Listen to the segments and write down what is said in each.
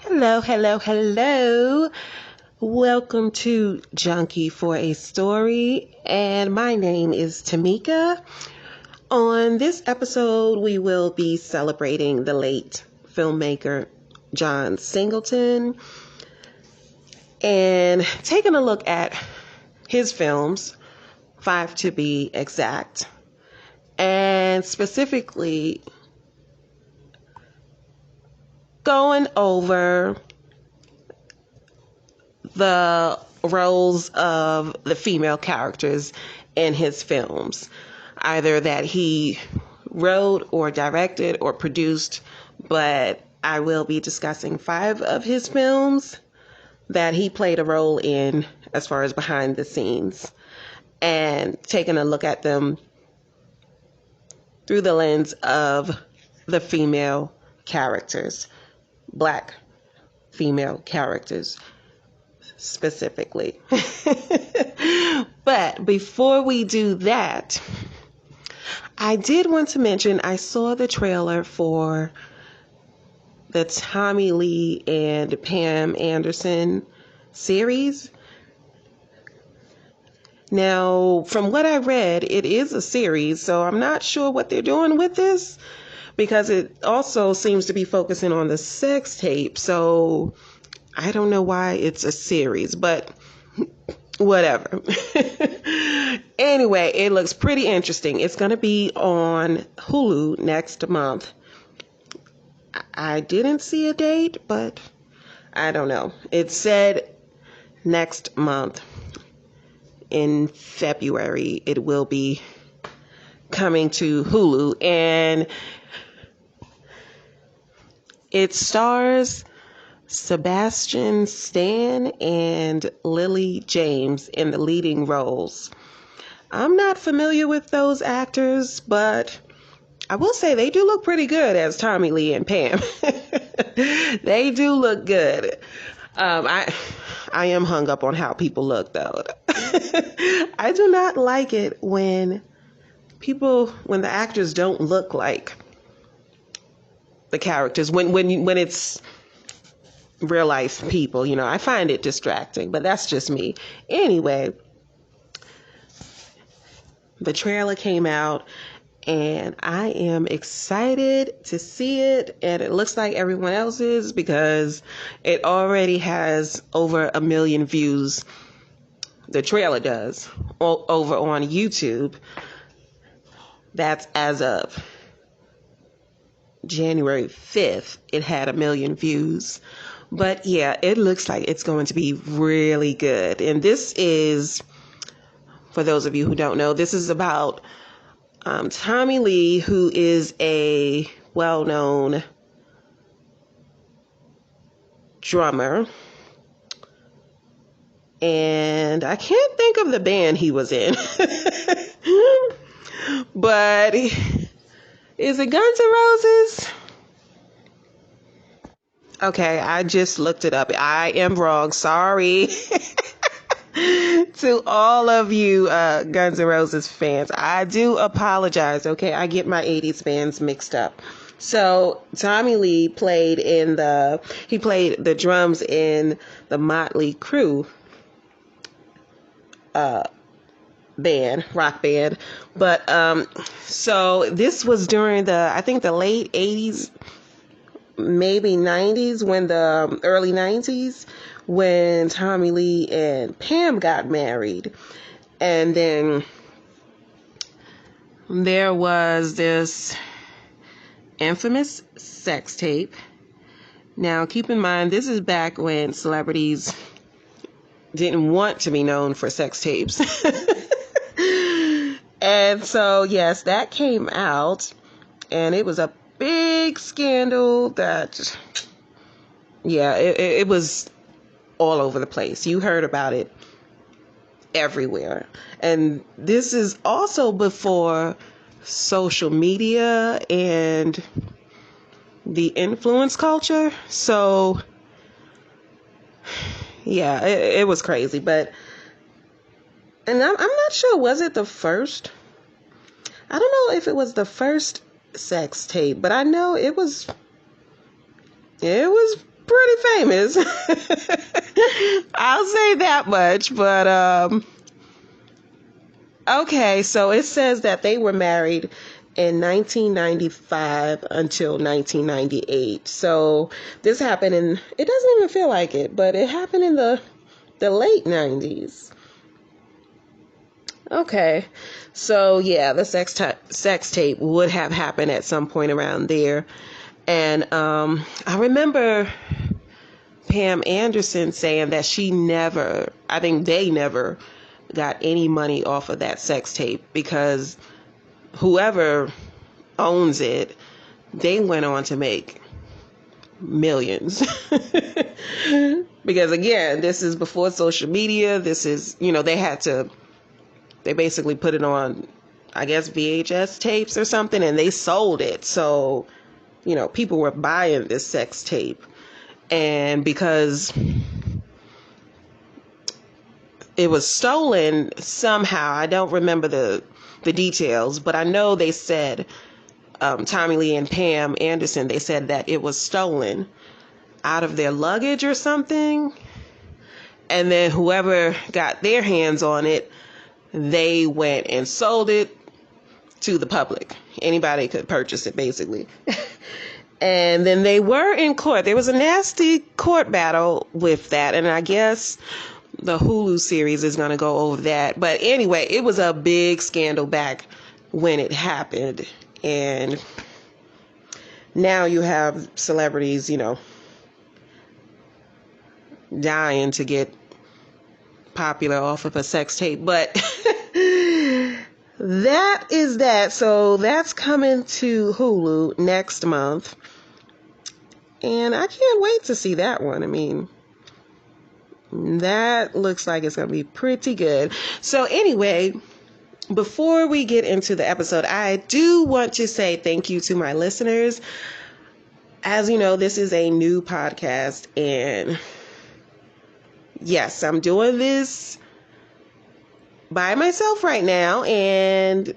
Hello, hello, hello. Welcome to Junkie for a Story, and my name is Tamika. On this episode, we will be celebrating the late filmmaker John Singleton and taking a look at his films, 5 to be exact, and specifically going over the roles of the female characters in his films, either that he wrote or directed or produced, but I will be discussing 5 of his films that he played a role in as far as behind the scenes, and taking a look at them through the lens of the female characters, Black female characters specifically. But before we do that, I did want to mention I saw the trailer for the Tommy Lee and Pam Anderson series. Now, from what I read, it is a series, so I'm not sure what they're doing with this, because it also seems to be focusing on the sex tape, so I don't know why it's a series, but whatever. Anyway, it looks pretty interesting. It's going to be on Hulu next month. I didn't see a date, but I don't know. It said next month in February it will be coming to Hulu, and it stars Sebastian Stan and Lily James in the leading roles. I'm not familiar with those actors, but I will say they do look pretty good as Tommy Lee and Pam. They do look good. I am hung up on how people look, though. I do not like it when the actors don't look like the characters. When it's real life people, I find it distracting, but that's just me. Anyway, the trailer came out and I am excited to see it, and it looks like everyone else is because it already has over 1 million views. The trailer does over on YouTube. That's as of January 5th. It had 1 million views. But yeah, it looks like it's going to be really good. And this is, for those of you who don't know, this is about Tommy Lee, who is a well-known drummer. And I can't think of the band he was in. But is it Guns N' Roses? Okay, I just looked it up. I am wrong. Sorry. To all of you Guns N' Roses fans, I do apologize. Okay, I get my 80s bands mixed up. So Tommy Lee played the drums in the Motley Crue rock band. But so this was during I think the late 80s, maybe 90s, early 90s, when Tommy Lee and Pam got married. And then there was this infamous sex tape. Now, keep in mind, this is back when celebrities didn't want to be known for sex tapes. And so, yes, that came out, and it was a big scandal that, yeah, it was all over the place. You heard about it everywhere. And this is also before social media and the influence culture. So, yeah, it was crazy. But, and I'm not sure, was it the first? I don't know if it was the first sex tape, but I know it was pretty famous. I'll say that much. But okay, so it says that they were married in 1995 until 1998. So this happened in, it doesn't even feel like it, but it happened in the late 90s. Okay, so yeah, the sex tape would have happened at some point around there. And I remember Pam Anderson saying that I think they never got any money off of that sex tape, because whoever owns it, they went on to make millions. Because again, this is before social media. This is, they basically put it on, I guess, VHS tapes or something, and they sold it. So, people were buying this sex tape. And because it was stolen somehow, I don't remember the details, but I know they said, Tommy Lee and Pam Anderson, they said that it was stolen out of their luggage or something. And then whoever got their hands on it, they went and sold it to the public. Anybody could purchase it, basically. And then they were in court. There was a nasty court battle with that. And I guess the Hulu series is going to go over that. But anyway, it was a big scandal back when it happened. And now you have celebrities, dying to get popular off of a sex tape. But that is that. So that's coming to Hulu next month. And I can't wait to see that one. I mean, that looks like it's going to be pretty good. So anyway, before we get into the episode, I do want to say thank you to my listeners. As you know, this is a new podcast, and yes, I'm doing this by myself right now, and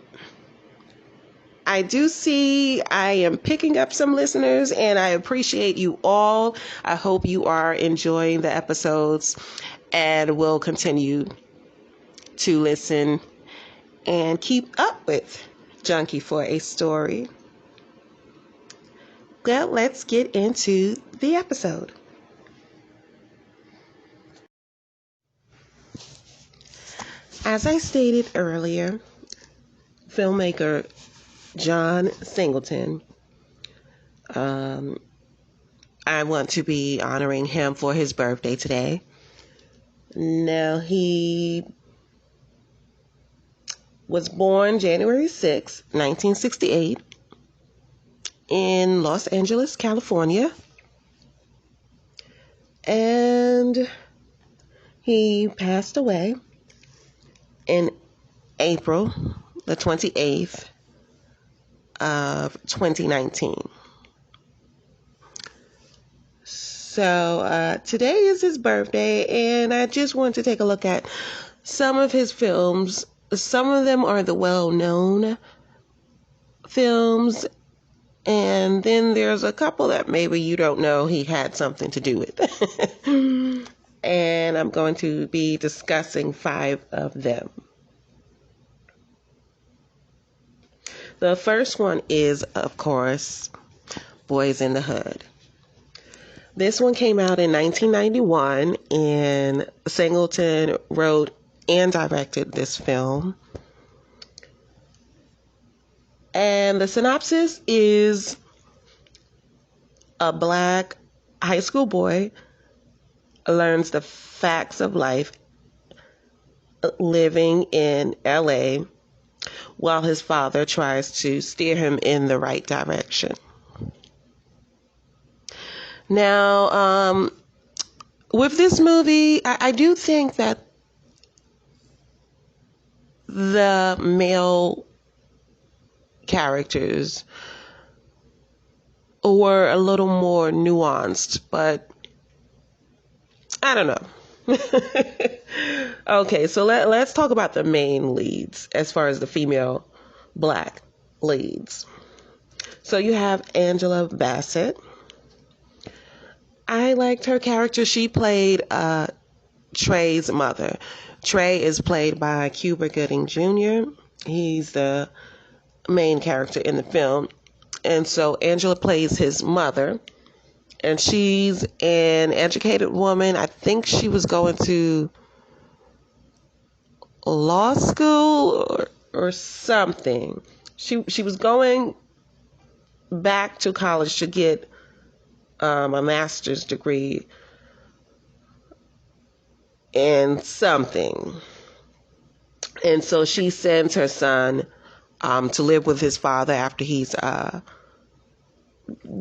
I do see I am picking up some listeners, and I appreciate you all. I hope you are enjoying the episodes and will continue to listen and keep up with Junkie for a Story. Well, let's get into the episode. As I stated earlier, filmmaker John Singleton, I want to be honoring him for his birthday today. Now, he was born January 6, 1968, in Los Angeles, California. And he passed away in April the 28th of 2019. So today is his birthday, and I just want to take a look at some of his films. Some of them are the well-known films, and then there's a couple that maybe you don't know he had something to do with. And I'm going to be discussing 5 of them. The first one is, of course, Boyz In The Hood. This one came out in 1991, and Singleton wrote and directed this film. And the synopsis is a black high school boy learns the facts of life living in LA while his father tries to steer him in the right direction. Now, with this movie, I do think that the male characters were a little more nuanced, but I don't know. Okay, so let's talk about the main leads as far as the female black leads. So you have Angela Bassett. I I liked her character. She played Trey's mother. Trey is played by Cuba Gooding Jr. He's the main character in the film. And so Angela plays his mother. And she's an educated woman. I think she was going to law school or something. She was going back to college to get a master's degree in something. And so she sends her son to live with his father after he's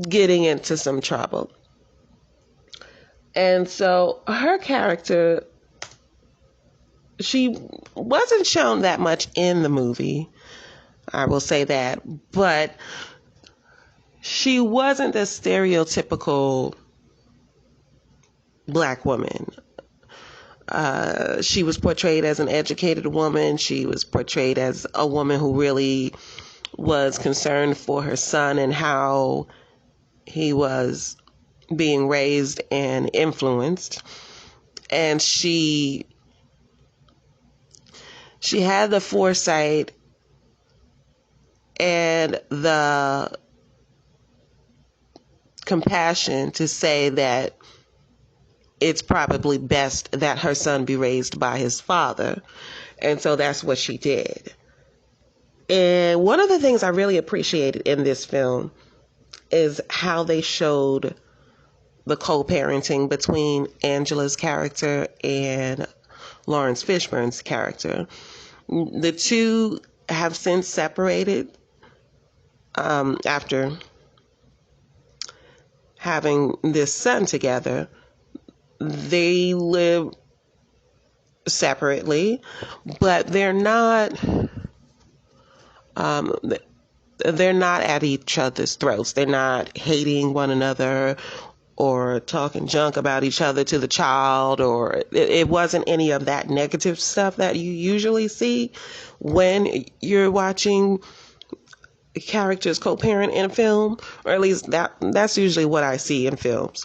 getting into some trouble. And so her character, she wasn't shown that much in the movie, I will say that, but she wasn't the stereotypical black woman. She was portrayed as an educated woman. She was portrayed as a woman who really was concerned for her son and how he was being raised and influenced. And she had the foresight and the compassion to say that it's probably best that her son be raised by his father. And so that's what she did. And one of the things I really appreciated in this film is how they showed the co-parenting between Angela's character and Lawrence Fishburne's character. The two have since separated after having this son together. They live separately, but they're not at each other's throats. They're not hating one another or talking junk about each other to the child, or it wasn't any of that negative stuff that you usually see when you're watching characters co-parent in a film, or at least that's usually what I see in films.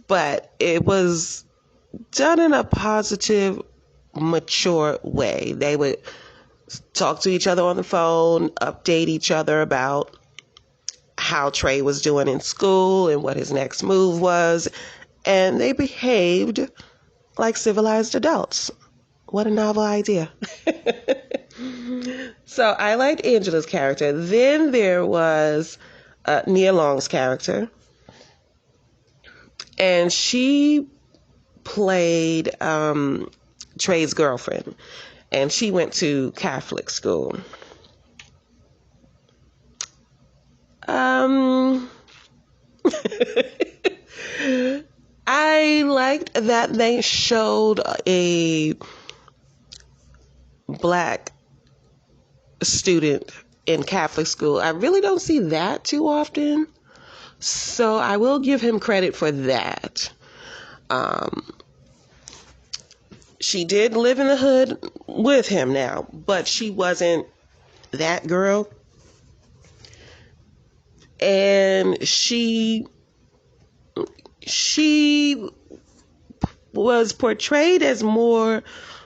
But it was done in a positive, mature way. They would talk to each other on the phone, update each other about how Trey was doing in school and what his next move was, and they behaved like civilized adults. What a novel idea. So I liked Angela's character. Then there was Nia Long's character, and she played Trey's girlfriend, and she went to Catholic school. I liked that they showed a black student in Catholic school. I really don't see that too often, so I will give him credit for that. She did live in the hood with him now, but she wasn't that girl. And she was portrayed as more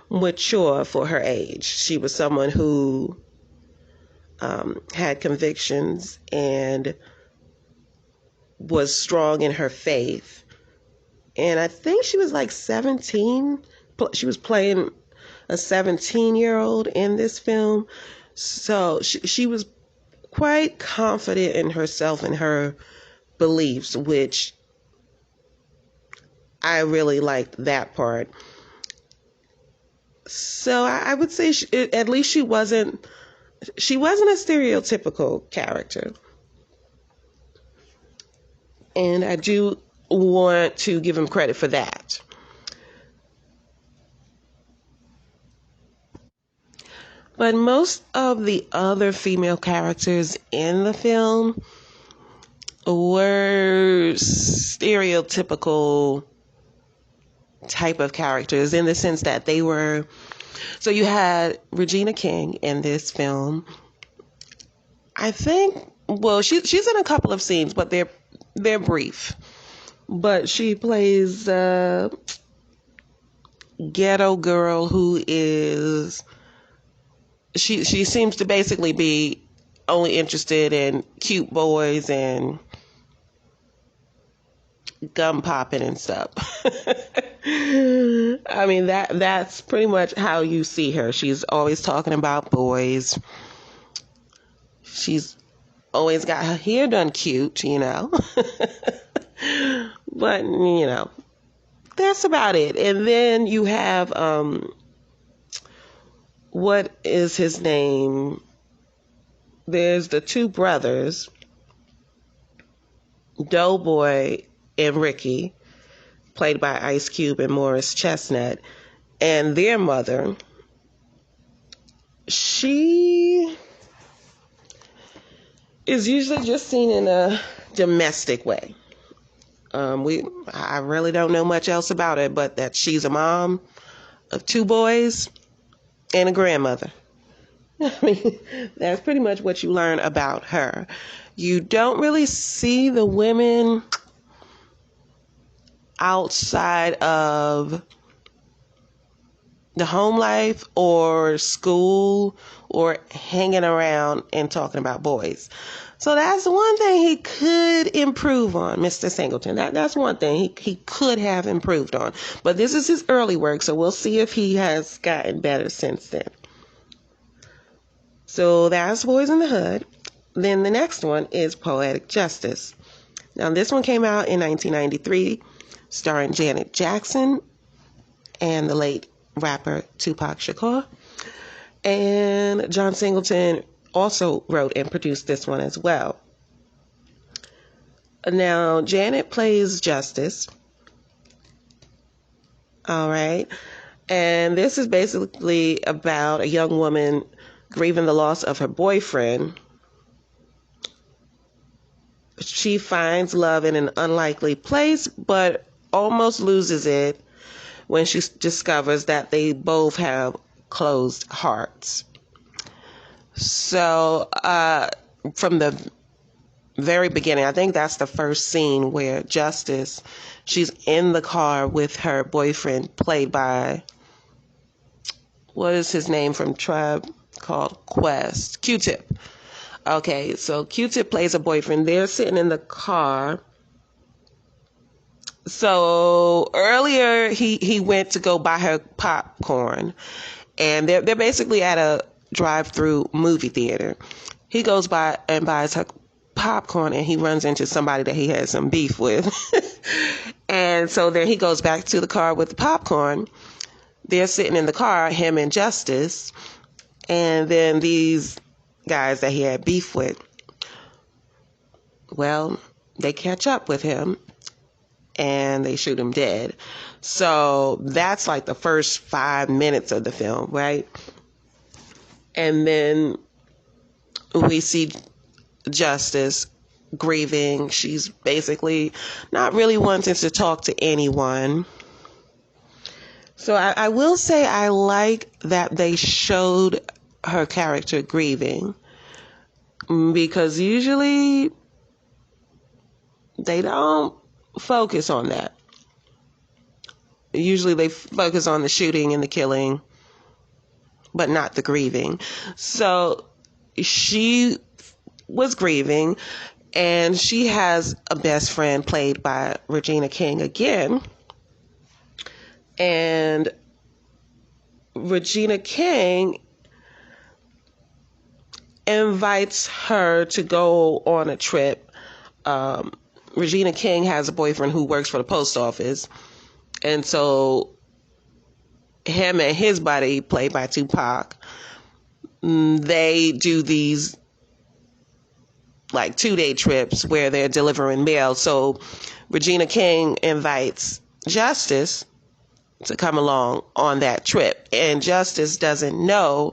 mature for her age. She was someone who had convictions and was strong in her faith. And I think she was like 17. She was playing a 17-year-old in this film. So she was quite confident in herself and her beliefs, which I really liked that part. So I would say at least she wasn't a stereotypical character. And I do want to give him credit for that. But most of the other female characters in the film were stereotypical type of characters, in the sense that they were... So you had Regina King in this film. I think, well, she's in a couple of scenes, but they're brief. but she plays a ghetto girl who is, she seems to basically be only interested in cute boys and gum popping and stuff. I mean, that's pretty much how you see her. She's always talking about boys. She's always got her hair done cute, you know. But, you know, that's about it. And then you have, what is his name? There's the two brothers, Doughboy and Ricky, played by Ice Cube and Morris Chestnut, and their mother. She is usually just seen in a domestic way. I really don't know much else about her, but that she's a mom of two boys and a grandmother. I mean, that's pretty much what you learn about her. You don't really see the women outside of the home life or school or hanging around and talking about boys. So that's one thing he could improve on, Mr. Singleton. That's one thing he could have improved on. But this is his early work, so we'll see if he has gotten better since then. So that's Boyz in the Hood. Then the next one is Poetic Justice. Now this one came out in 1993, starring Janet Jackson and the late rapper Tupac Shakur. And John Singleton also wrote and produced this one as well. Now, Janet plays Justice. All right. And this is basically about a young woman grieving the loss of her boyfriend. She finds love in an unlikely place, but almost loses it when she discovers that they both have closed hearts. So from the very beginning, I think that's the first scene where Justice, she's in the car with her boyfriend, played by, what is his name from Tribe Called Quest? Q-Tip. Okay, so Q-Tip plays a boyfriend. They're sitting in the car. So earlier he went to go buy her popcorn, and they're basically at a drive-through movie theater. He goes by and buys her popcorn, and he runs into somebody that he has some beef with. And so then he goes back to the car with the popcorn. They're sitting in the car, him and Justice, and then these guys that he had beef with, well, they catch up with him and they shoot him dead. So that's like the first 5 minutes of the film, right? And then we see Justice grieving. She's basically not really wanting to talk to anyone. So I will say I like that they showed her character grieving, because usually they don't focus on that. Usually they focus on the shooting and the killing, but not the grieving. So she was grieving, and she has a best friend played by Regina King again. And Regina King invites her to go on a trip. Regina King has a boyfriend who works for the post office. And so him and his buddy, played by Tupac, they do these like 2-day trips where they're delivering mail. So Regina King invites Justice to come along on that trip. And Justice doesn't know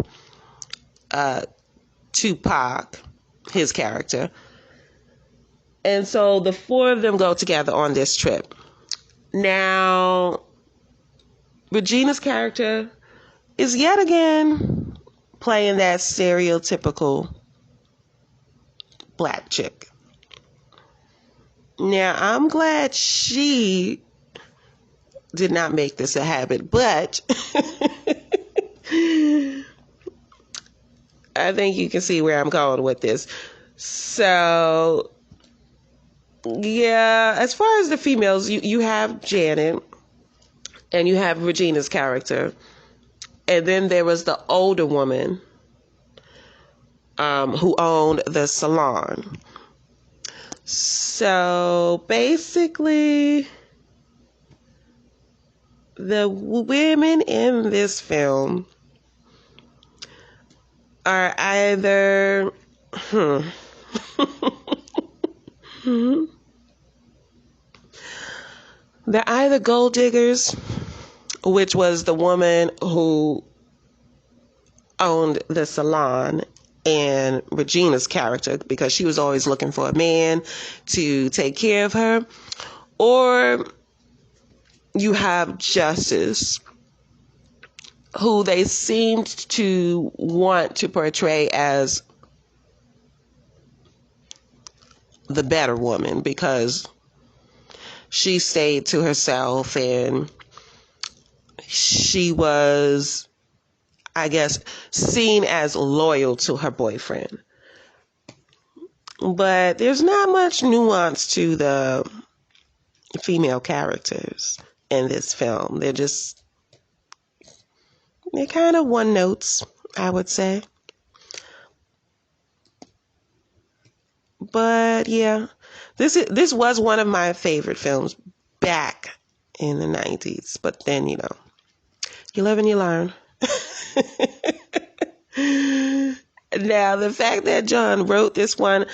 Tupac, his character. And so the four of them go together on this trip. Now, Regina's character is yet again playing that stereotypical black chick. Now, I'm glad she did not make this a habit, but I think you can see where I'm going with this. So, yeah, as far as the females, you have Janet and you have Regina's character. And then there was the older woman who owned the salon. So basically, the women in this film are either they're either gold diggers, which was the woman who owned the salon, and Regina's character, because she was always looking for a man to take care of her, or you have Justice, who they seemed to want to portray as the better woman because she stayed to herself and she was, I guess, seen as loyal to her boyfriend. But there's not much nuance to the female characters in this film. They're kind of one notes, I would say. But yeah, this was one of my favorite films back in the 90s. But then, you live and you learn. Now, the fact that John wrote this one,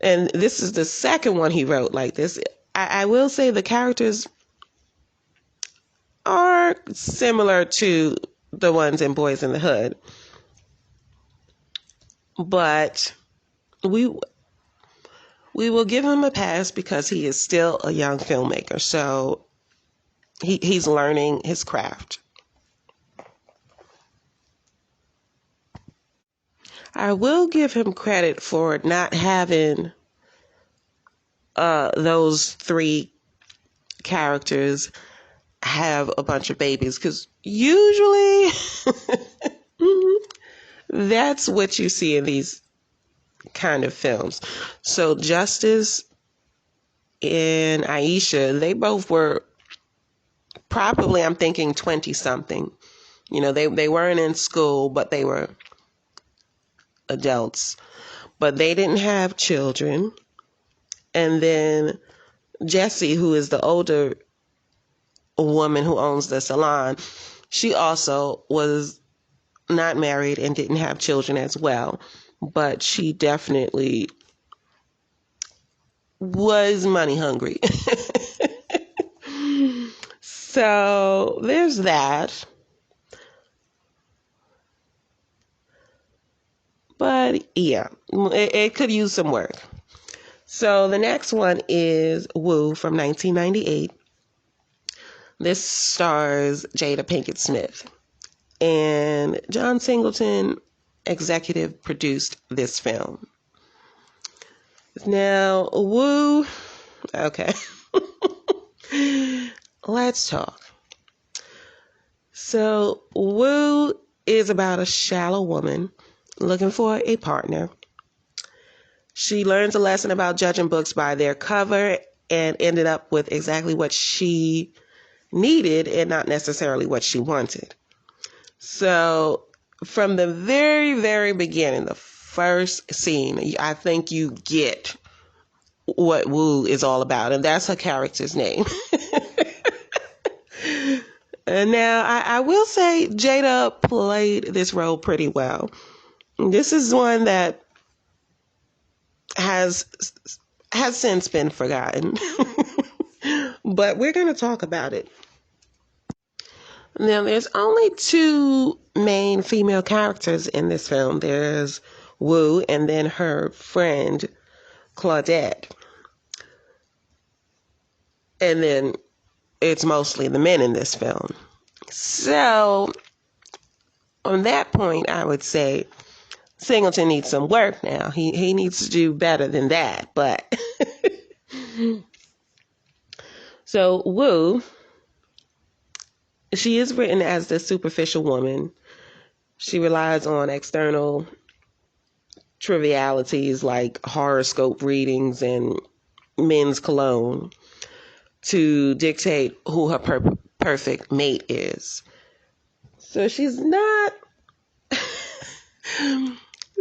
and this is the second one he wrote like this, I will say the characters are similar to the ones in Boyz in the Hood. But we will give him a pass because he is still a young filmmaker. So he's learning his craft. I will give him credit for not having those three characters have a bunch of babies, because usually that's what you see in these kind of films. So Justice and Aisha, they both were probably, I'm thinking, 20 something. They weren't in school, but they were adults, but they didn't have children. And then Jessie, who is the older woman who owns the salon, she also was not married and didn't have children as well, but she definitely was money hungry. So there's that. But yeah, it could use some work. So the next one is Woo from 1998. This stars Jada Pinkett Smith. And John Singleton executive produced this film. Now, Woo, okay. Let's talk. So, Woo is about a shallow woman looking for a partner. She learns a lesson about judging books by their cover and ended up with exactly what she needed and not necessarily what she wanted. So from the very, very beginning, the first scene, I think you get what Woo is all about, and that's her character's name. And now, I will say Jada played this role pretty well. This is one that has since been forgotten. But we're going to talk about it. Now, there's only two main female characters in this film. There's Woo and then her friend, Claudette. And then it's mostly the men in this film. So, on that point, I would say Singleton needs some work now. He needs to do better than that. But So Wu, she is written as the superficial woman. She relies on external trivialities like horoscope readings and men's cologne to dictate who her perfect mate is. So she's not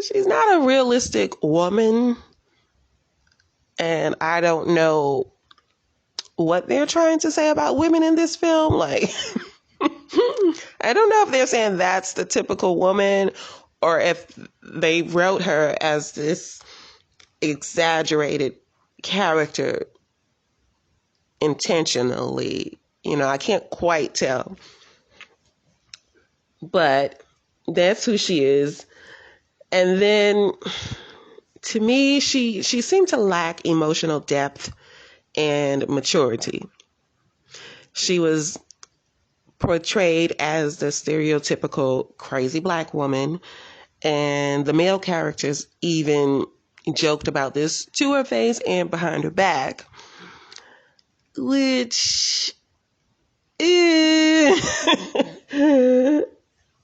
she's not a realistic woman, and I don't know what they're trying to say about women in this film. Like I don't know if they're saying that's the typical woman or if they wrote her as this exaggerated character intentionally. I can't quite tell. But that's who she is. And then to me, she seemed to lack emotional depth and maturity. She was portrayed as the stereotypical crazy black woman, and the male characters even joked about this to her face and behind her back, which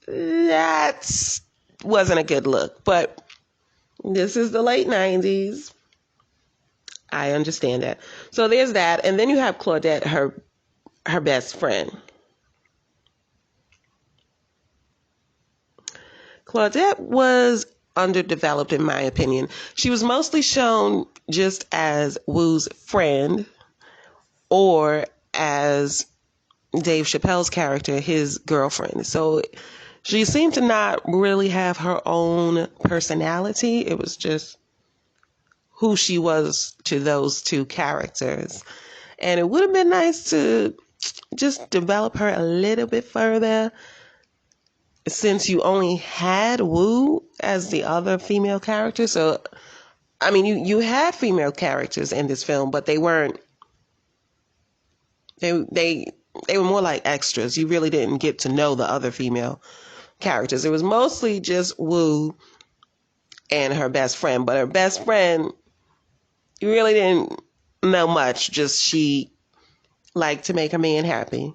that wasn't a good look. But this is the late 90s. I understand that. So there's that. And then you have Claudette, her best friend. Claudette was underdeveloped in my opinion. She was mostly shown just as Wu's friend or as Dave Chappelle's character, his girlfriend. So she seemed to not really have her own personality. It was just who she was to those two characters. And it would have been nice to just develop her a little bit further since you only had Wu as the other female character. So, I mean, you had female characters in this film, but they weren't, they were more like extras. You really didn't get to know the other female characters. It was mostly just Wu and her best friend, but her best friend, you really didn't know much. Just she liked to make her man happy,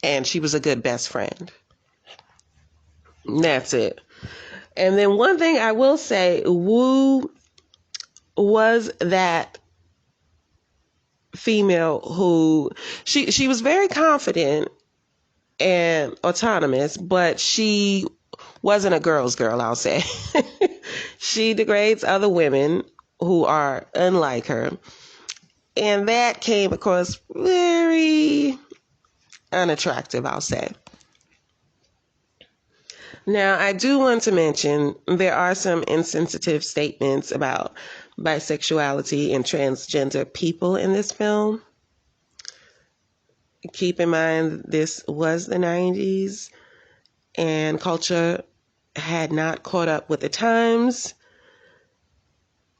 and she was a good best friend. That's it. And then one thing I will say, Wu was that female who she was very confident and autonomous, but she wasn't a girl's girl, I'll say. She degrades other women who are unlike her. And that came across very unattractive, I'll say. Now, I do want to mention there are some insensitive statements about bisexuality and transgender people in this film. Keep in mind, this was the 90s and culture had not caught up with the times.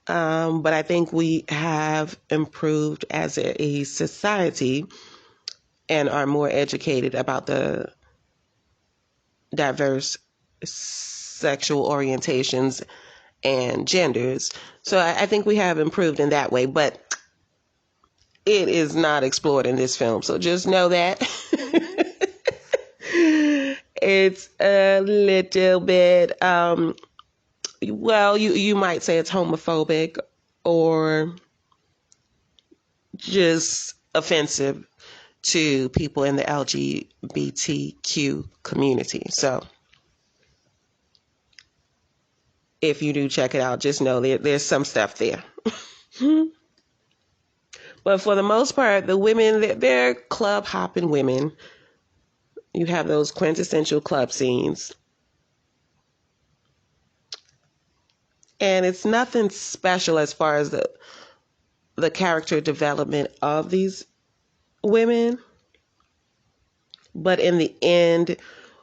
But I think we have improved as a society and are more educated about the diverse sexual orientations and genders. So I think we have improved in that way, but it is not explored in this film. So just know that it's a little bit, well, you might say it's homophobic or just offensive to people in the LGBTQ community. So if you do check it out, just know there's some stuff there. But for the most part, the women, they're club hopping women. You have those quintessential club scenes. And it's nothing special as far as the character development of these women. But in the end,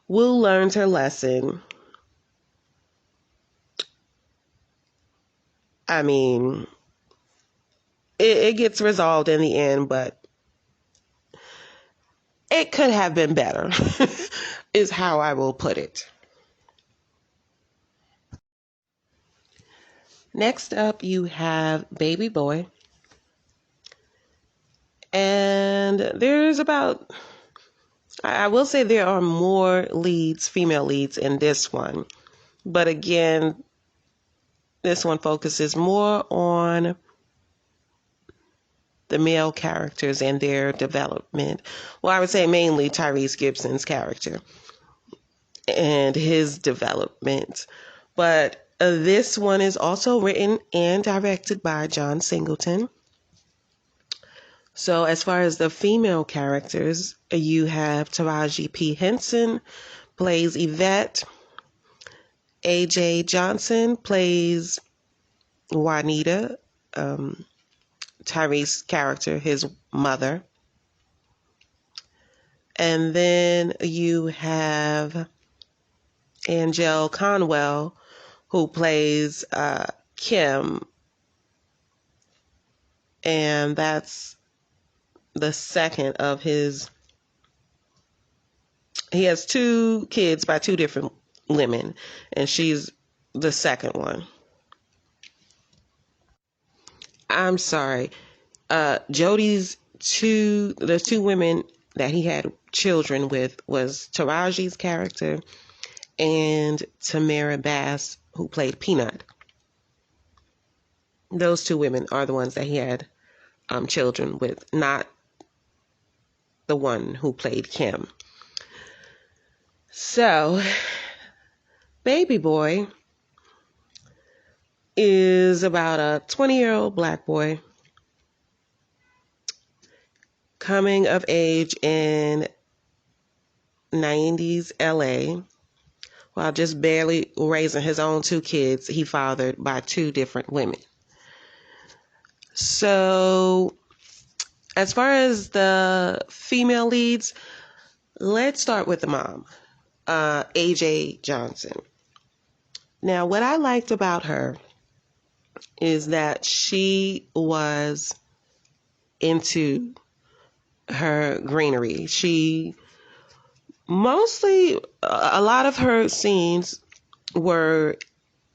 Wu learns her lesson. I mean, it gets resolved in the end, but it could have been better, is how I will put it. Next up, you have Baby Boy. And there's about, I will say there are more leads, female leads in this one. But again, this one focuses more on the male characters and their development. Well, I would say mainly Tyrese Gibson's character and his development. But this one is also written and directed by John Singleton. So as far as the female characters, you have Taraji P. Henson plays Yvette. A.J. Johnson plays Juanita, Tyrese's character, his mother. And then you have Angel Conwell, who plays Kim. And that's the second of his. He has two kids by two different women, and she's the second one. I'm sorry. Jody's the two women that he had children with was Taraji's character and Tamara Bass, who played Peanut. Those two women are the ones that he had children with, not the one who played Kim. So, Baby Boy is about a 20-year-old black boy coming of age in 90s LA while just barely raising his own two kids he fathered by two different women. So, as far as the female leads, let's start with the mom, A.J. Johnson. Now, what I liked about her is that she was into her greenery. She mostly, a lot of her scenes were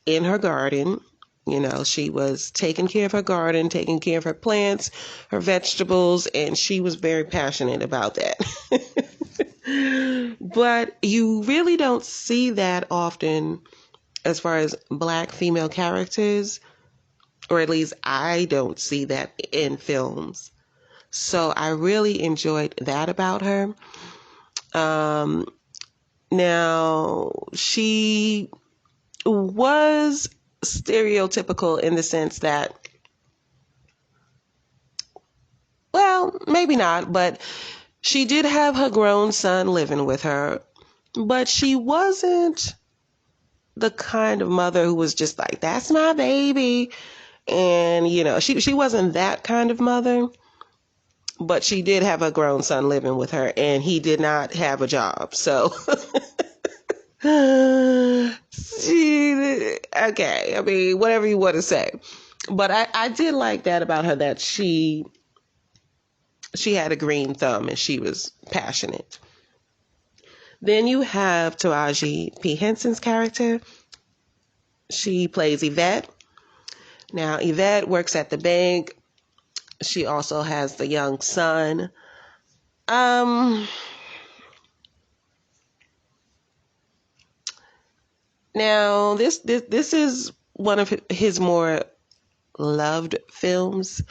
in her garden. You know, she was taking care of her garden, taking care of her plants, her vegetables, and she was very passionate about that. But you really don't see that often as far as black female characters, or at least I don't see that in films. So I really enjoyed that about her. Now, she was stereotypical in the sense that, well, maybe not, but she did have her grown son living with her, but she wasn't the kind of mother who was just like, that's my baby. And, you know, she wasn't that kind of mother, but she did have a grown son living with her, and he did not have a job. So, okay, I mean, whatever you want to say. But I did like that about her, that she had a green thumb and she was passionate. Then you have Taraji P. Henson's character. She plays Yvette. Now, Yvette works at the bank. She also has the young son. Now, this is one of his more loved films.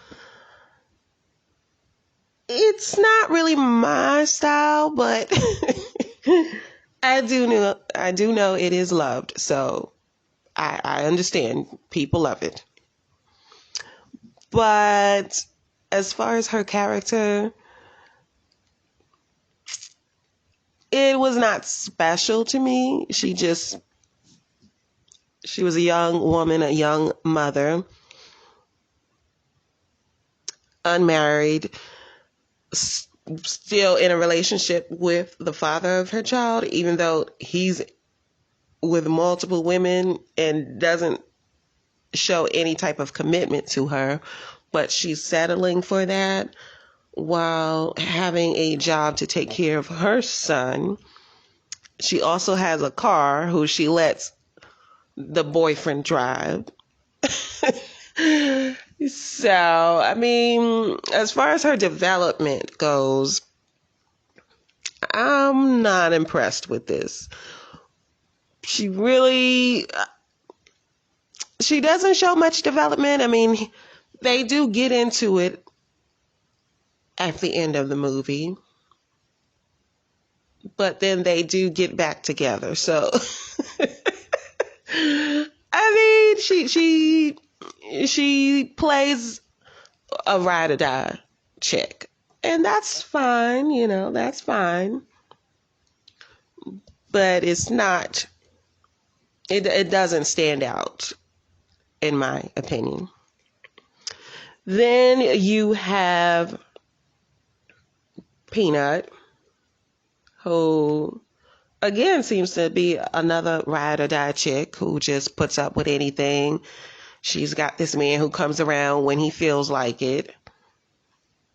It's not really my style, but I do know it is loved, so I understand people love it. But as far as her character, it was not special to me. She was a young woman, a young mother, unmarried, still in a relationship with the father of her child, even though he's with multiple women and doesn't show any type of commitment to her, but she's settling for that while having a job to take care of her son. She also has a car who she lets the boyfriend drive. So, I mean, as far as her development goes, I'm not impressed with this. She doesn't show much development. I mean, they do get into it at the end of the movie, but then they do get back together. So, I mean, she plays a ride or die chick, and that's fine. That's fine. But it's not. It doesn't stand out, in my opinion. Then you have Peanut, who again seems to be another ride or die chick who just puts up with anything. She's got this man who comes around when he feels like it.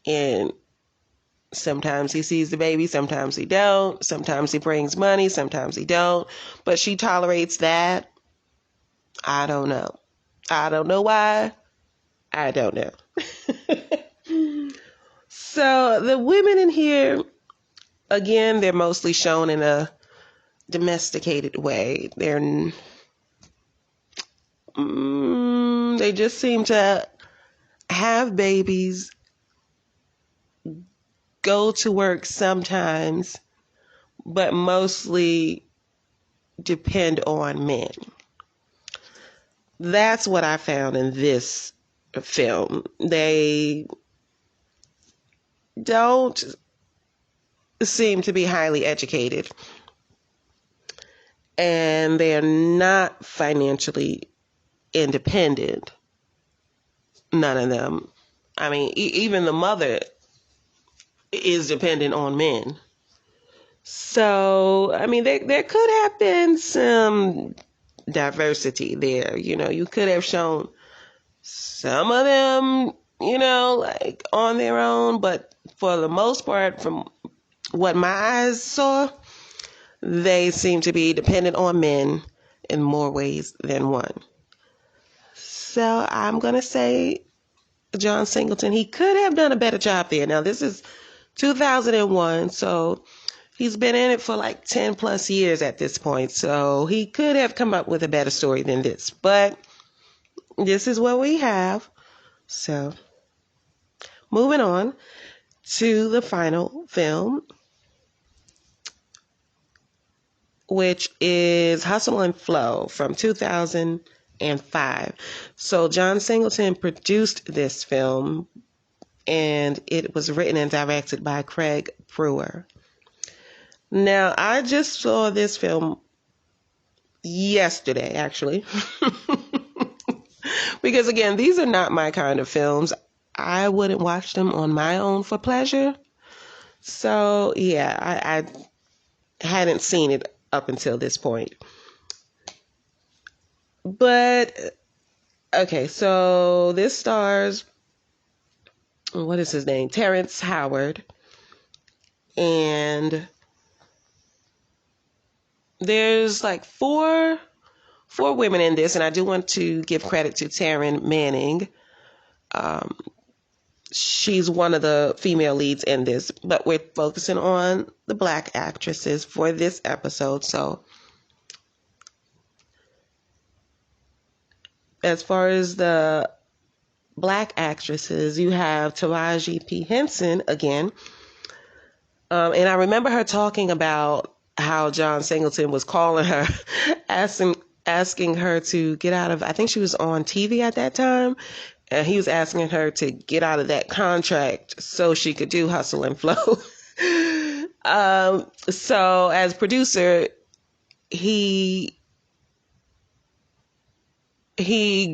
And sometimes he sees the baby, sometimes he don't. Sometimes he brings money, sometimes he don't. But she tolerates that. I don't know. I don't know why. I don't know. So the women in here, again, they're mostly shown in a domesticated way. They just seem to have babies, go to work sometimes, but mostly depend on men. That's what I found in this film. They don't seem to be highly educated, and they're not financially independent. None of them. I mean, even the mother is dependent on men. So, I mean, there could have been some diversity there. You could have shown some of them, like on their own, but for the most part, from what my eyes saw, they seem to be dependent on men in more ways than one. So I'm going to say John Singleton, he could have done a better job there. Now, this is 2001, so he's been in it for like 10 plus years at this point. So he could have come up with a better story than this. But this is what we have. So moving on to the final film, which is Hustle and Flow from 2005. So John Singleton produced this film, and it was written and directed by Craig Brewer. Now, I just saw this film yesterday, actually. Because, again, these are not my kind of films. I wouldn't watch them on my own for pleasure. So, yeah, I hadn't seen it up until this point. But, okay, so this stars, what is his name? Terrence Howard. And there's like four women in this, and I do want to give credit to Taryn Manning. She's one of the female leads in this, but we're focusing on the black actresses for this episode. So as far as the black actresses, you have Taraji P. Henson again. And I remember her talking about how John Singleton was calling her, asking her to get out of, I think she was on TV at that time, and he was asking her to get out of that contract so she could do Hustle and Flow. So as producer, he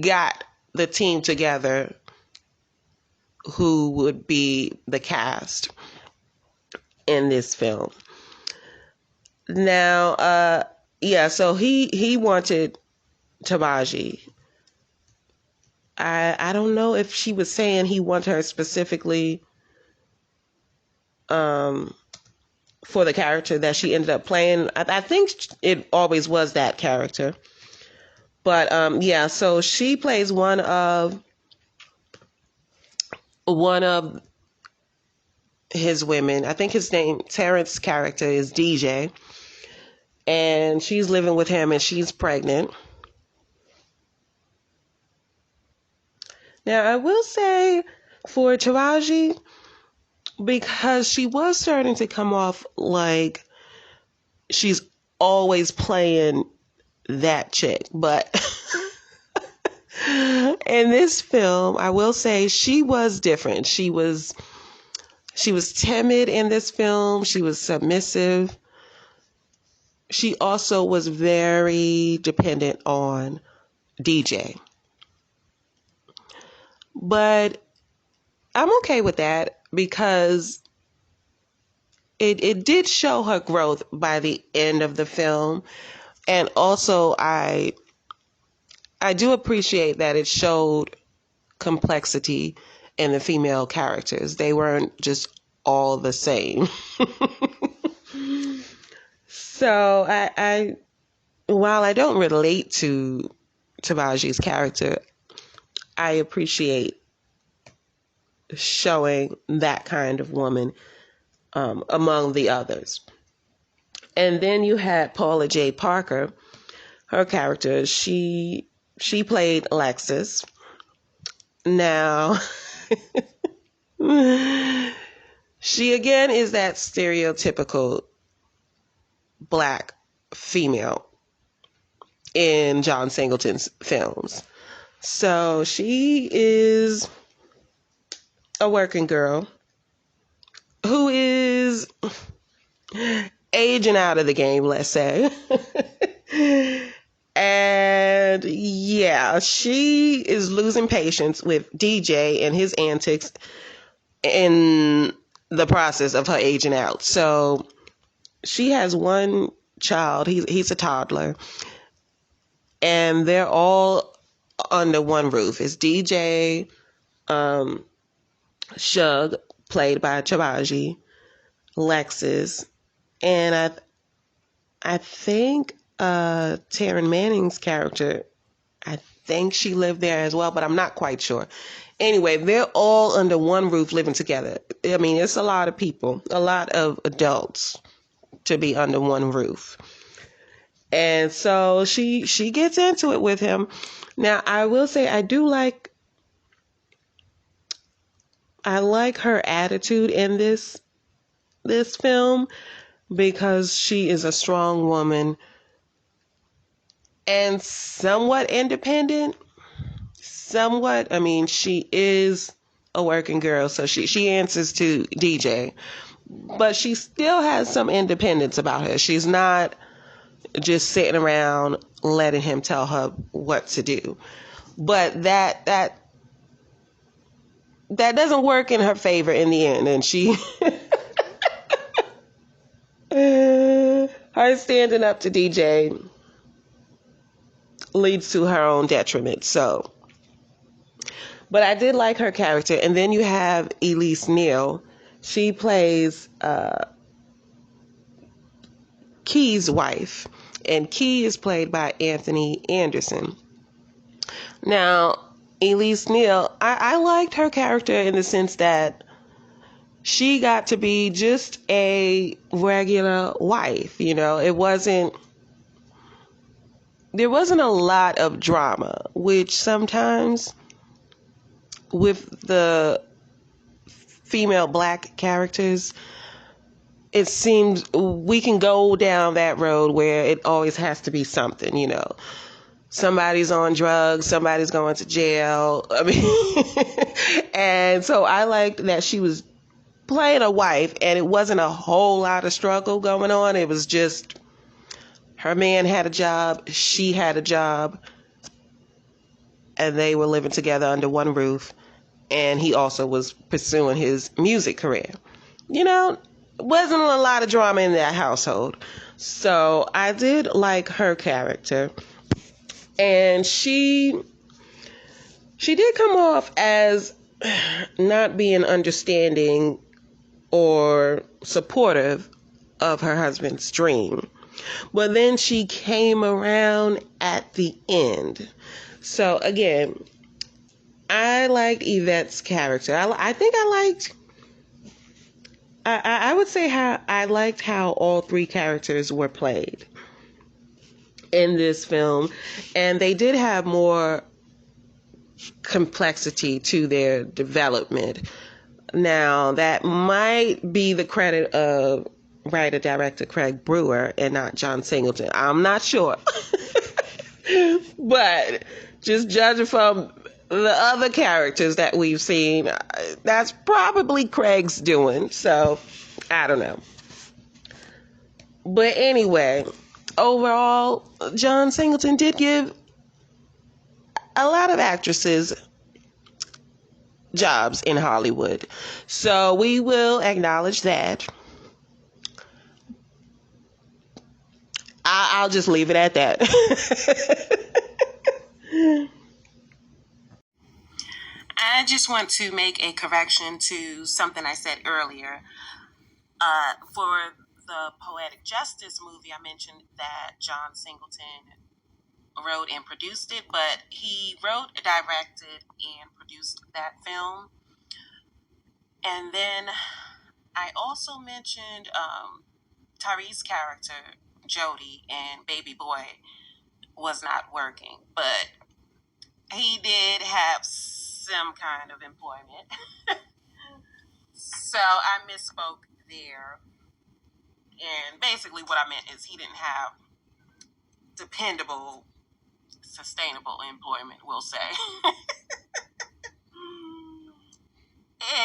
got the team together who would be the cast in this film. Now, so he wanted Taraji. I don't know if she was saying he wanted her specifically for the character that she ended up playing. I think it always was that character. But so she plays one of one of his women, I think his name, Terrence's character is DJ, and she's living with him and she's pregnant. Now, I will say for Taraji, because she was starting to come off like she's always playing that chick, but in this film, I will say she was different. She was timid in this film. She was submissive. She also was very dependent on DJ. But I'm okay with that because it did show her growth by the end of the film. And also I do appreciate that it showed complexity in the female characters. They weren't just all the same. So I while I don't relate to Taraji's character, I appreciate showing that kind of woman among the others. And then you had Paula J. Parker. Her character, she played Alexis. Now, she again is that stereotypical black female in John Singleton's films. So she is a working girl who is aging out of the game, let's say. And yeah, she is losing patience with DJ and his antics in the process of her aging out. So she has one child. He's a toddler. And they're all under one roof. It's DJ, Shug, played by Taraji, Lexus, and I think Taryn Manning's character, I think she lived there as well, but I'm not quite sure. Anyway, they're all under one roof living together. I mean, it's a lot of people, a lot of adults to be under one roof. And so she gets into it with him. Now, I will say I like her attitude in this film because she is a strong woman and somewhat independent. Somewhat. I mean, she is a working girl, so she answers to DJ. But she still has some independence about her. She's not just sitting around letting him tell her what to do. But that doesn't work in her favor in the end. And she her standing up to DJ leads to her own detriment. So, but I did like her character. And then you have Elise Neal. She plays Key's wife, and Key is played by Anthony Anderson. Now, Elise Neal, I liked her character in the sense that she got to be just a regular wife. You know, there wasn't a lot of drama, which sometimes with the female black characters, it seems we can go down that road where it always has to be something, you know. Somebody's on drugs, somebody's going to jail. I mean, and so I liked that she was playing a wife and it wasn't a whole lot of struggle going on. It was just her man had a job, she had a job, and they were living together under one roof. And he also was pursuing his music career. You know, wasn't a lot of drama in that household. So I did like her character. And she did come off as not being understanding or supportive of her husband's dream. But then she came around at the end. So again, I liked Yvette's character. I think I liked. I would say how I liked how all three characters were played in this film, and they did have more complexity to their development. Now, that might be the credit of writer director Craig Brewer and not John Singleton. I'm not sure. But just judging from the other characters that we've seen, that's probably Craig's doing. So, I don't know. But anyway, overall, John Singleton did give a lot of actresses jobs in Hollywood. So we will acknowledge that. I'll just leave it at that. I just want to make a correction to something I said earlier. For the Poetic Justice movie, I mentioned that John Singleton wrote and produced it, but he wrote, directed, and produced that film. And then I also mentioned Tyree's character, Jody, and Baby Boy was not working, but he did have some kind of employment. So I misspoke there. And basically what I meant is he didn't have dependable, sustainable employment, we'll say.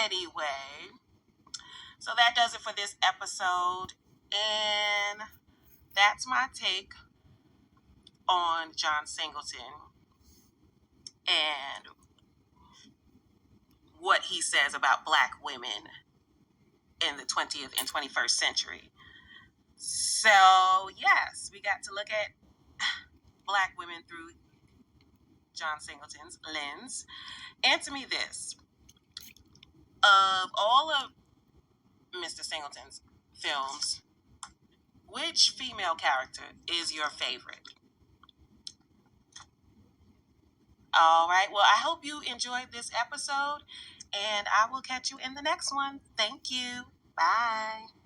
Anyway, so that does it for this episode. And that's my take on John Singleton and what he says about Black women in the 20th and 21st century. So, yes, we got to look at Black women through John Singleton's lens. Answer me this. Of all of Mr. Singleton's films, which female character is your favorite? All right. Well, I hope you enjoyed this episode, and I will catch you in the next one. Thank you. Bye.